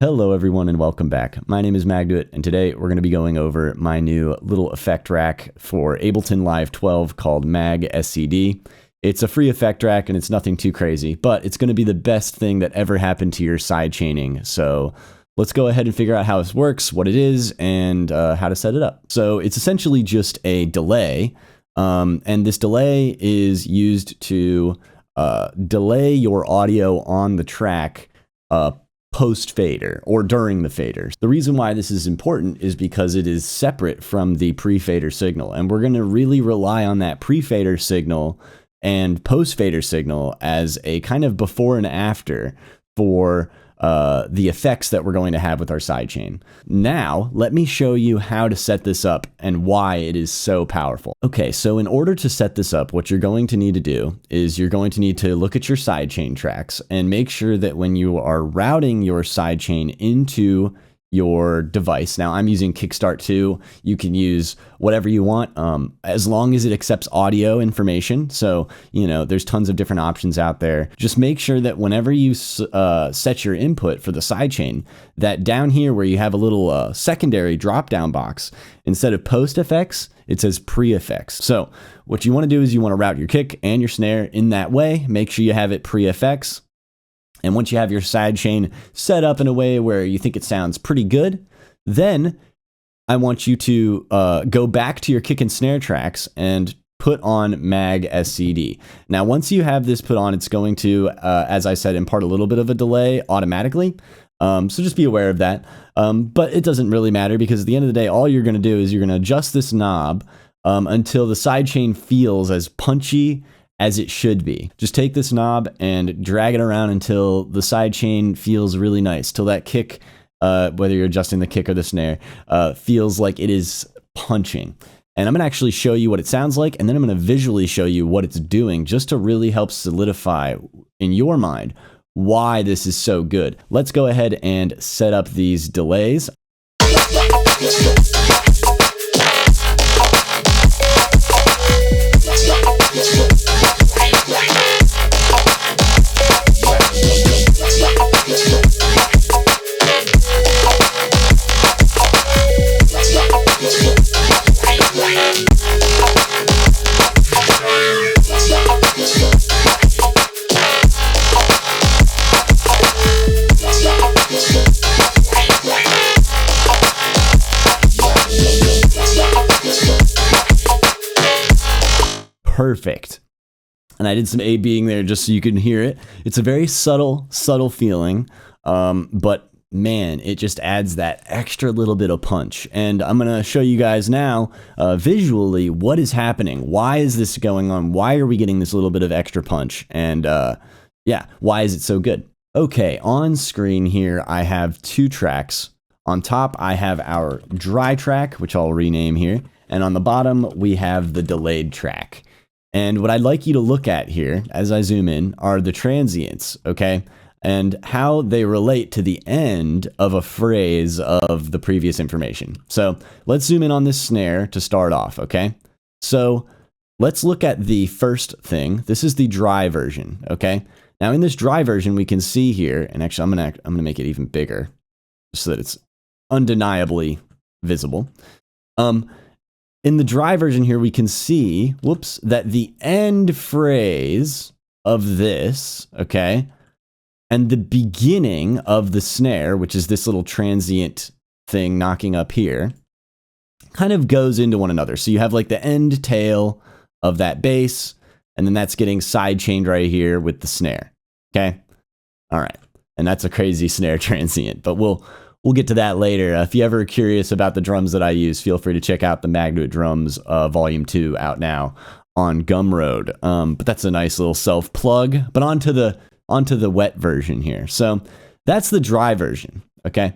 Hello everyone and welcome back. My name is Magduit and today we're going to be going over my new little effect rack for Ableton Live 12 called Mag SCD. It's a free effect rack and it's nothing too crazy, but it's going to be the best thing that ever happened to your sidechaining. So let's go ahead and figure out how this works, what it is, and how to set it up. So it's essentially just a delay, and this delay is used to delay your audio on the track post fader or during the fader. The reason why this is important is because it is separate from the pre-fader signal, and we're going to really rely on that pre-fader signal and post-fader signal as a kind of before and after for the effects that we're going to have with our sidechain. Now, let me show you how to set this up and why it is so powerful. Okay, so in order to set this up, what you're going to need to do is you're going to need to look at your sidechain tracks and make sure that when you are routing your sidechain into your device. Now I'm using Kickstart 2. You can use whatever you want as long as it accepts audio information. So, you know, there's tons of different options out there. Just make sure that whenever you set your input for the sidechain, that down here where you have a little secondary drop down box, instead of post effects, it says pre effects. So what you want to do is you want to route your kick and your snare in that way. Make sure you have it pre effects. And once you have your sidechain set up in a way where you think it sounds pretty good, then I want you to go back to your kick and snare tracks and put on Mag SCD. Now, once you have this put on, it's going to, as I said, impart a little bit of a delay automatically. So just be aware of that. But it doesn't really matter because at the end of the day, all you're going to do is you're going to adjust this knob until the sidechain feels as punchy as it should be. Just take this knob and drag it around until the sidechain feels really nice, till that kick, whether you're adjusting the kick or the snare, feels like it is punching. And I'm gonna actually show you what it sounds like, and then I'm gonna visually show you what it's doing, just to really help solidify in your mind why this is so good. Let's go ahead and set up these delays. Perfect. And I did some A-Bing there just so you can hear it. It's a very subtle feeling, but man, it just adds that extra little bit of punch. And I'm going to show you guys now visually what is happening. Why is this going on? Why are we getting this little bit of extra punch? And yeah, why is it so good? Okay, on screen here, I have two tracks. On top, I have our dry track, which I'll rename here. And on the bottom, we have the delayed track. And what I'd like you to look at here, as I zoom in, are the transients, okay? And how they relate to the end of a phrase of the previous information. So let's zoom in on this snare to start off, okay? So let's look at the first thing. This is the dry version, okay? Now in this dry version, we can see here, and actually I'm gonna make it even bigger so that it's undeniably visible. In the dry version here, we can see, whoops, that the end phrase of this, okay, and the beginning of the snare, which is this little transient thing knocking up here, kind of goes into one another. So you have like the end tail of that bass, and then that's getting sidechained right here with the snare, okay? All right, and that's a crazy snare transient, but we'll get to that later. If you ever are curious about the drums that I use, feel free to check out the Magduit Drums Volume 2 out now on Gumroad. But that's a nice little self-plug. But onto the wet version here. So that's the dry version, okay?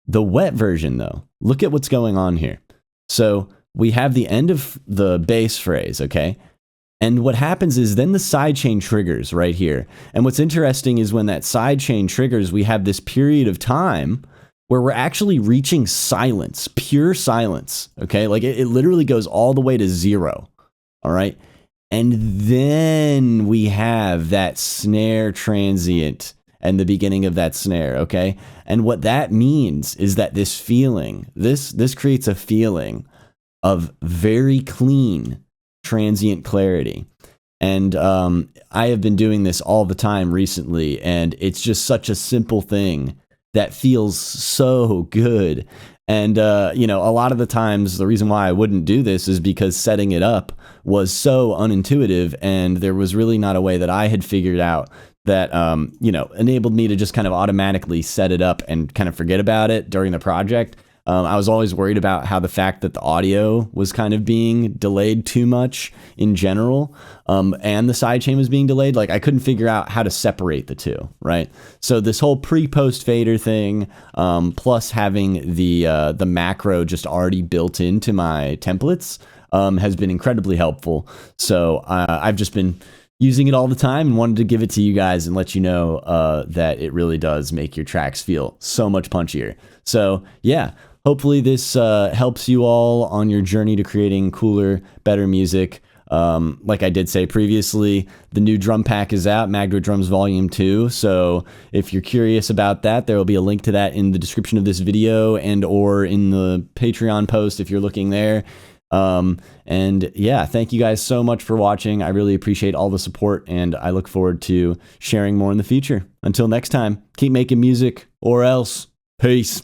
The wet version, though, look at what's going on here. So we have the end of the bass phrase, okay? And what happens is then the sidechain triggers right here. And what's interesting is when that sidechain triggers, we have this period of time where we're actually reaching silence, pure silence, okay? Like it literally goes all the way to 0, all right? And then we have that snare transient and the beginning of that snare, okay? And what that means is that this feeling, this creates a feeling of very clean transient clarity. And I have been doing this all the time recently, and it's just such a simple thing that feels so good. And, you know, a lot of the times the reason why I wouldn't do this is because setting it up was so unintuitive, and there was really not a way that I had figured out that, you know, enabled me to just kind of automatically set it up and kind of forget about it during the project. I was always worried about how the fact that the audio was kind of being delayed too much in general, and the sidechain was being delayed. Like, I couldn't figure out how to separate the two, right? So this whole pre-post fader thing, plus having the macro just already built into my templates, has been incredibly helpful. So I've just been using it all the time and wanted to give it to you guys and let you know that it really does make your tracks feel so much punchier. So yeah. Hopefully this helps you all on your journey to creating cooler, better music. Like I did say previously, the new drum pack is out, Magduit Drums Volume 2. So if you're curious about that, there will be a link to that in the description of this video and or in the Patreon post if you're looking there. And yeah, thank you guys so much for watching. I really appreciate all the support, and I look forward to sharing more in the future. Until next time, keep making music or else. Peace.